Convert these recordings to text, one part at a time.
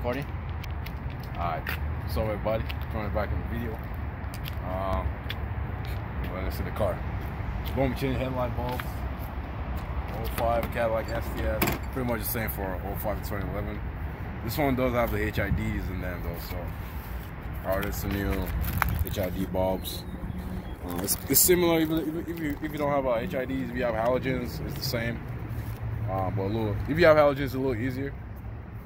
Recording? Alright, so everybody, coming back in the video. Let's see the car. Going to change headlight bulbs. 05 Cadillac STS, pretty much the same for 05 to 2011. This one does have the HIDs in them though, so this is new HID bulbs. It's similar if you don't have HIDs. If you have halogens, it's the same. But if you have halogens, it's a little easier.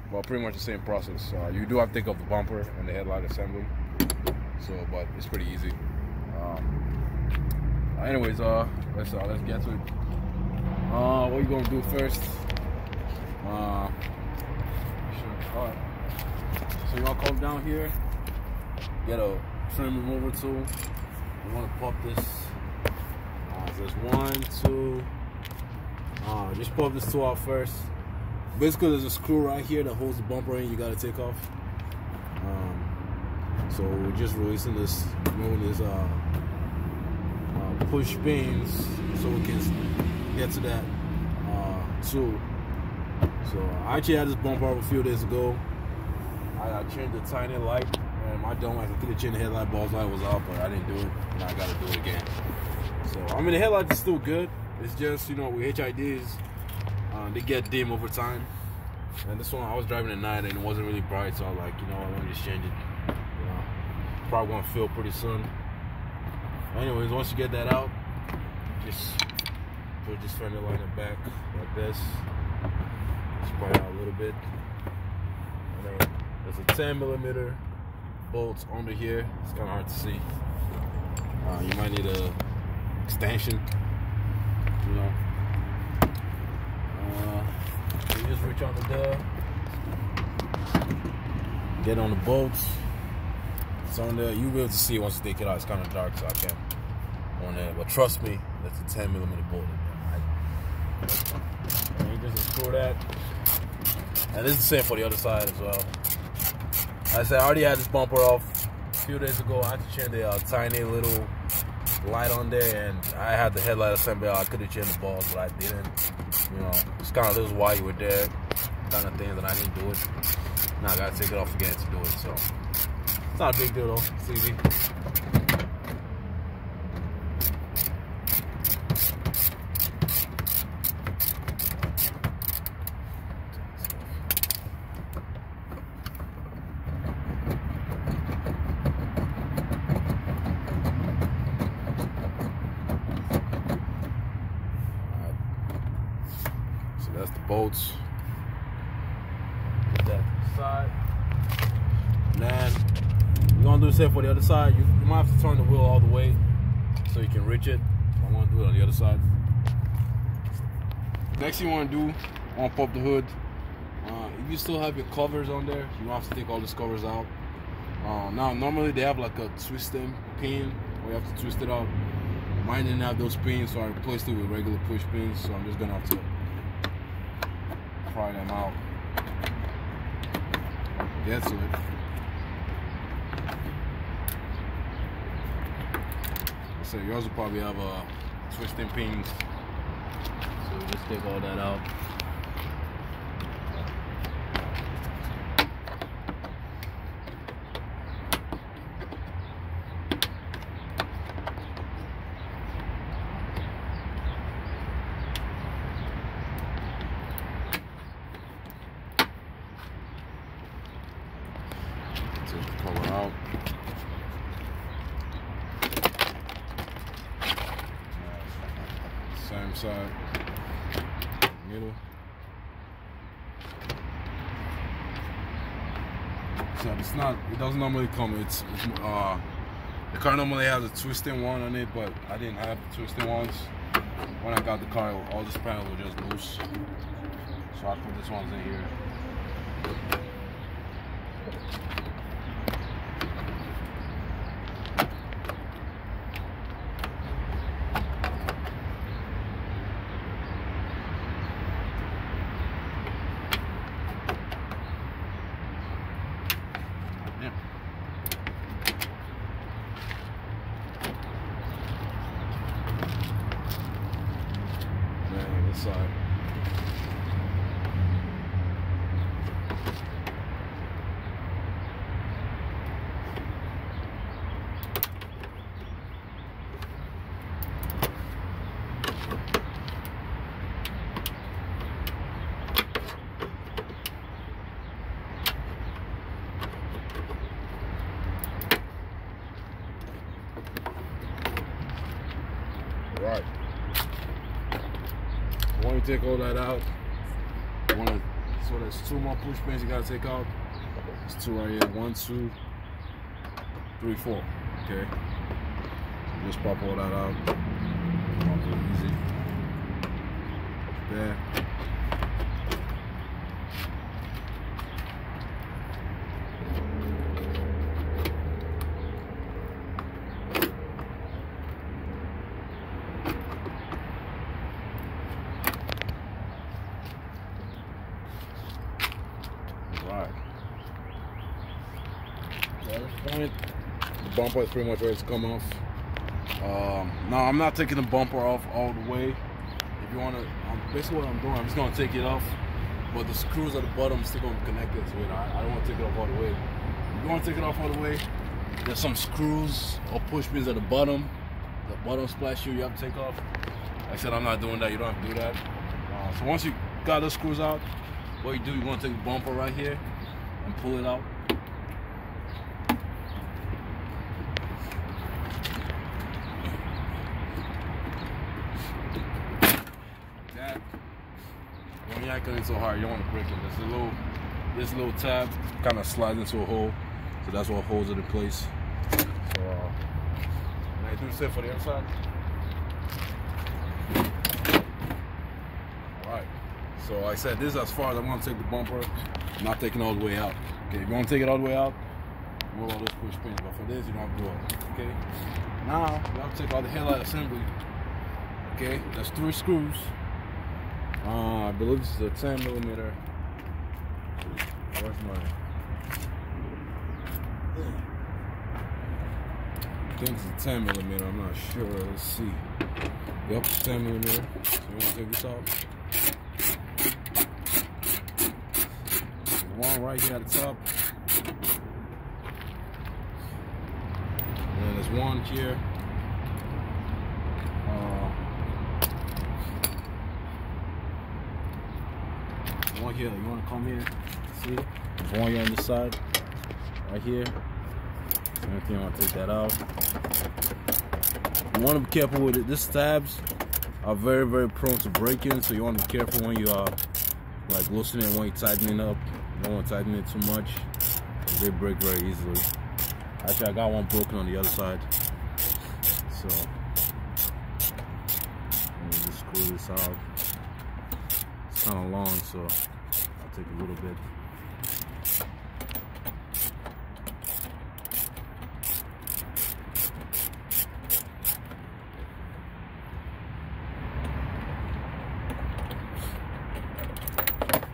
But pretty much the same process. You do have to take off the bumper and the headlight assembly. But it's pretty easy. Anyways, let's get to it. What you gonna do first? So you're gonna come down here, get a trim remover tool. You want to pop this. There's 1, 2. Just pop this tool out first. Basically, there's a screw right here that holds the bumper in. You gotta take off. So we're just releasing this, removing this push pins, so we can get to that tool. So I actually had this bumper off a few days ago. I changed the tiny light, and my dumb ass, I could have changed the headlight bulbs light was out, but I didn't do it, and I gotta do it again. So I mean, the headlight is still good. It's just, with HIDs, they get dim over time. And this one, I was driving at night and it wasn't really bright, so I was like, let me just change it. Probably gonna fill pretty soon. Anyways, once you get that out, just put this fender liner back like this. Spread out a little bit. And then there's a 10mm bolt under here. It's kind of hard to see. You might need a extension. You just reach on the door, get on the bolts. It's on there. You'll be able to see it once you take it out. It's kind of dark, so I can't on there. But trust me, that's a 10mm bolt in there. And you just unscrew that. And this is the same for the other side as well. Like I said, I already had this bumper off a few days ago. I had to change the tiny little light on there, and I had the headlight assembly. I could have changed the bulbs, but I didn't. It's kind of, this is why you were there, kind of thing, that I didn't do it. Now I gotta take it off again to do it. So it's not a big deal though. It's easy. That's the bolts. Put that to the side. And then we're gonna do the same for the other side. You might have to turn the wheel all the way so you can reach it. I'm gonna do it on the other side. Next thing you wanna do, I wanna pop the hood. If you still have your covers on there, you don't have to take all these covers out. Now normally they have like a twisting pin where you have to twist it out. Mine didn't have those pins, so I replaced it with regular push pins. So I'm just gonna have to pry them out. Get to it. So yours will probably have a twisting pins. So just take all that out. Take the cover out. Same side, middle. So it doesn't normally come. The car normally has a twisting one on it, but I didn't have the twisting ones. When I got the car, all these panels were just loose. So I put these ones in here. side. take all that out, so there's 2 more push pins you gotta take out. There's 2 right here. 1, 2, 3, 4. Okay. So just pop all that out. Pop it easy. There. Right. So at this point, the bumper is pretty much ready to come off. Now I'm not taking the bumper off all the way. If you want to, basically what I'm doing, I'm just going to take it off, but the screws at the bottom are still going to be connected to it. I don't want to take it off all the way. If you want to take it off all the way, there's some screws or push pins at the bottom splash you have to take off. Like I said, I'm not doing that. You don't have to do that. So once you got those screws out, what you do, you're going to take the bumper right here and pull it out. That, when you're yanking it so hard, you don't want to break it. This little tab kind of slides into a hole, so that's what holds it in place. So, and I do the same for the other side. Alright, so like I said, this is as far as I'm going to take the bumper. I'm not taking it all the way out. Okay, if you want to take it all the way out, remove all those push pins, but for this, you don't have to do it. Okay, now you have to take out the headlight assembly. Okay, there's 3 screws. I believe this is a 10mm. Where's my? I think it's a 10mm. I'm not sure. Let's see. Yep, 10mm. So you want to take this out? There's one right here at the top, and then there's one here. One here. You want to come here? See? There's one here on this side, right here. Same thing. I want to take that out. You want to be careful with it. These tabs are very, very prone to breaking, so you want to be careful when you are like loosening it, when you tighten it up. You don't want to tighten it too much, they break very easily. Actually, I got one broken on the other side, so let me just screw this out. It's kind of long, so I'll take a little bit.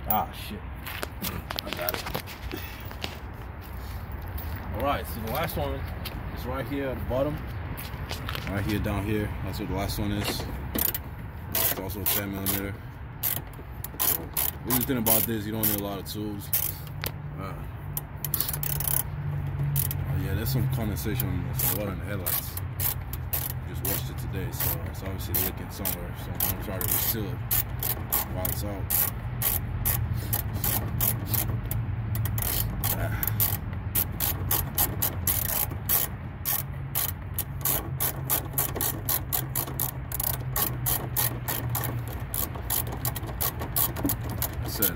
Ah, shit. I got it. Alright, so the last one is right here at the bottom. Right here, down here. That's what the last one is. It's also a 10mm. So, the only thing about this, you don't need a lot of tools. Yeah, there's some condensation, some water in the headlights. Just washed it today, so it's obviously leaking somewhere. So I'm gonna try to reseal it while it's out.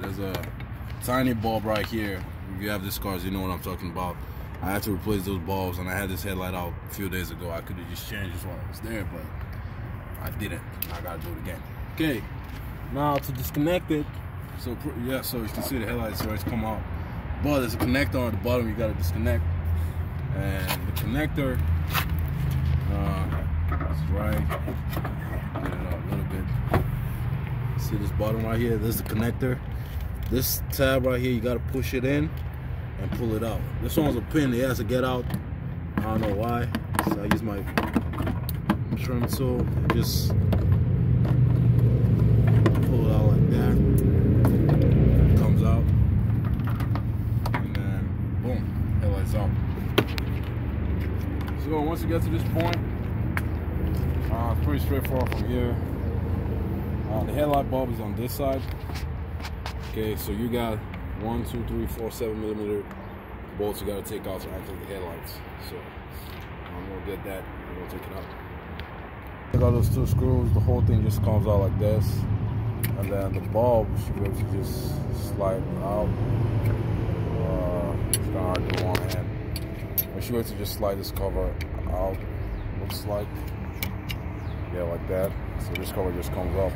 There's a tiny bulb right here. If you have this car, you know what I'm talking about. I had to replace those bulbs, and I had this headlight out a few days ago. I could have just changed this while it was there, but I didn't. I gotta do it again. Okay, now to disconnect it. So yeah, so you can see the headlights already come out, but there's a connector on the bottom you gotta disconnect, and the connector is right. Get it out a little bit. See this bottom right here? This is the connector. This tab right here, you gotta push it in and pull it out. This one's a pin, it has to get out. I don't know why. So I use my trim tool and just pull it out like that. It comes out. And then boom, headlights out. So once you get to this point, it's pretty straightforward from here. The headlight bulb is on this side. Okay, so you got 1, 2, 3, 4, 7mm bolts you gotta take out to activate the headlights. So I'm gonna get that. I'm gonna take it out. Take out those 2 screws. The whole thing just comes out like this. And then the bulb should be able to just slide out. It's kind of hard to one hand. I should be able to just slide this cover out. Looks like, yeah, like that. So this cover just comes up,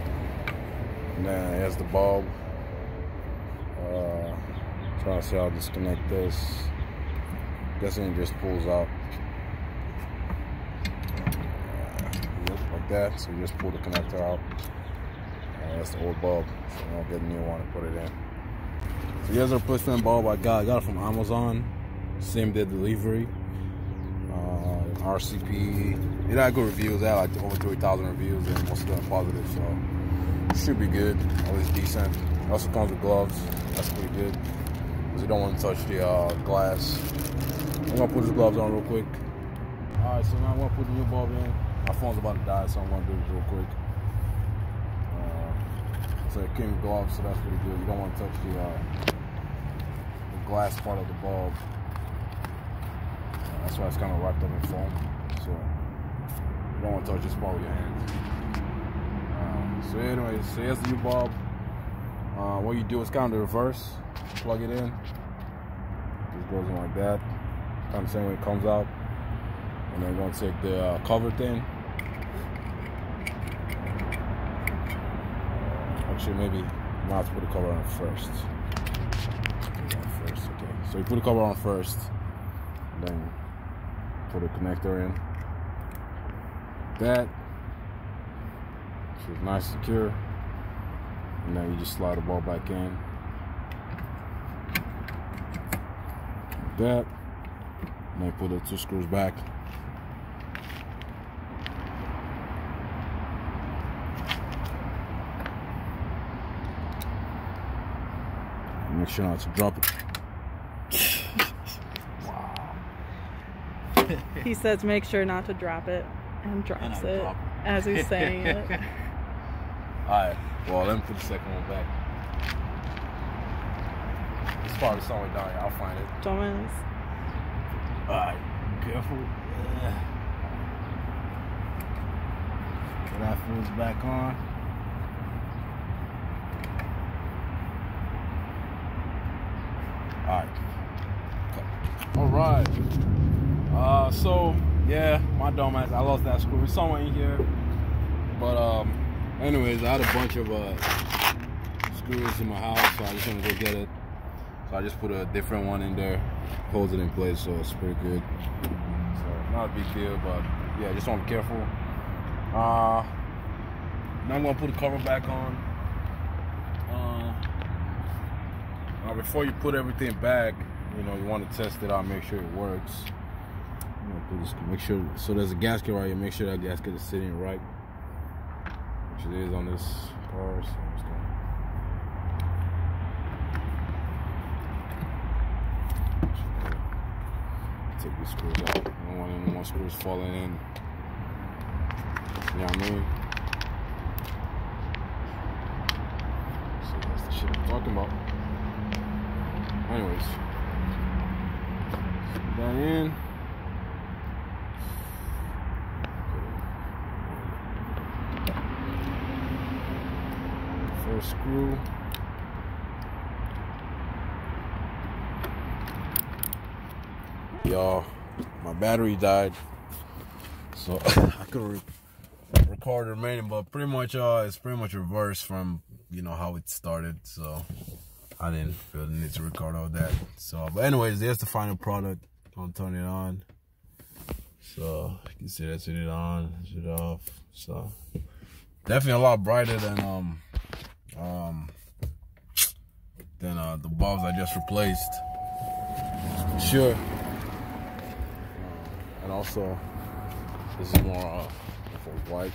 and then here's the bulb. Trying to see how to disconnect this. Guessing it just pulls out. Like that. So you just pull the connector out. That's the old bulb. So you don't get a new one and put it in. So here's a replacement bulb I got. I got it from Amazon. Same day delivery. RCP. It had good reviews. It had like over 3,000 reviews, and most of them positive. So it should be good. Always decent. It also comes with gloves. That's pretty good, because you don't want to touch the glass. I'm gonna put the gloves on real quick. Alright, so now I'm gonna put the new bulb in. My phone's about to die, so I'm gonna do this real quick. So it came with gloves, so that's pretty good. You don't want to touch the glass part of the bulb. That's why it's kind of wrapped up in foam. So you don't want to touch this part with your hands. So anyways, so here's the new bulb. What you do is kind of the reverse. Plug it in. Just goes in like that. Kind of same way it comes out. And then we're going to take the cover thing. Actually, maybe you might have to put the cover on first. Okay. So you put the cover on first. Then put a connector in. That. So it's nice and secure. And then you just slide the bulb back in. Like that. And then put the 2 screws back. And make sure not to drop it. Wow. He says make sure not to drop it, and drops it as he's saying it. Alright, well, let me put the second one back. It's probably somewhere down here. I'll find it. Dumbass. Alright, careful. Get that fools back on. Alright. So, yeah, my dumbass, I lost that screw. It's somewhere in here. But, anyways, I had a bunch of screws in my house, so I just wanted to go get it. So I just put a different one in there, holds it in place, so it's pretty good. So not a big deal, but yeah, just want to be careful. Now I'm gonna put the cover back on. Now before you put everything back, you know, you want to test it out, make sure it works. I'm gonna put this, make sure, so there's a gasket right here, make sure that gasket is sitting right. Which it is on this part, so I'm just gonna take these screws out. I don't want any more screws falling in. You know what I mean? So that's the shit I'm talking about. Anyways, put that in. First screw. Y'all, my battery died, so I could record the remaining, but pretty much it's pretty much reversed from, you know, how it started, so I didn't feel the need to record all that. So, but anyways, there's the final product. I'm gonna turn it on. So you can see that's it on, it off. So definitely a lot brighter than the bulbs I just replaced. Sure. And also, this is more for white.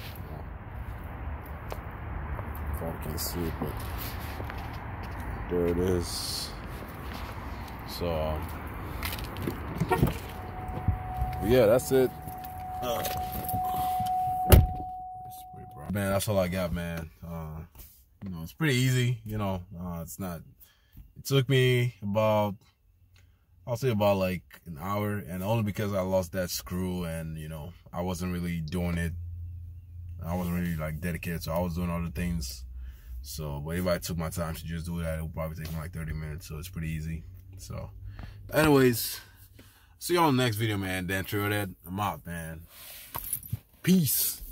Probably can't see it, but there it is. So, yeah, that's it. It's pretty bright. Man, that's all I got, man. You know, it's pretty easy. You know, it's not. It took me about, I'll say about like an hour, and only because I lost that screw, and you know, I wasn't really doing it. I wasn't really like dedicated, so I was doing other things. So, but if I took my time to just do that, it would probably take me like 30 minutes. So it's pretty easy. So, anyways, see y'all in the next video, man. Dan Trail Dad, I'm out, man. Peace.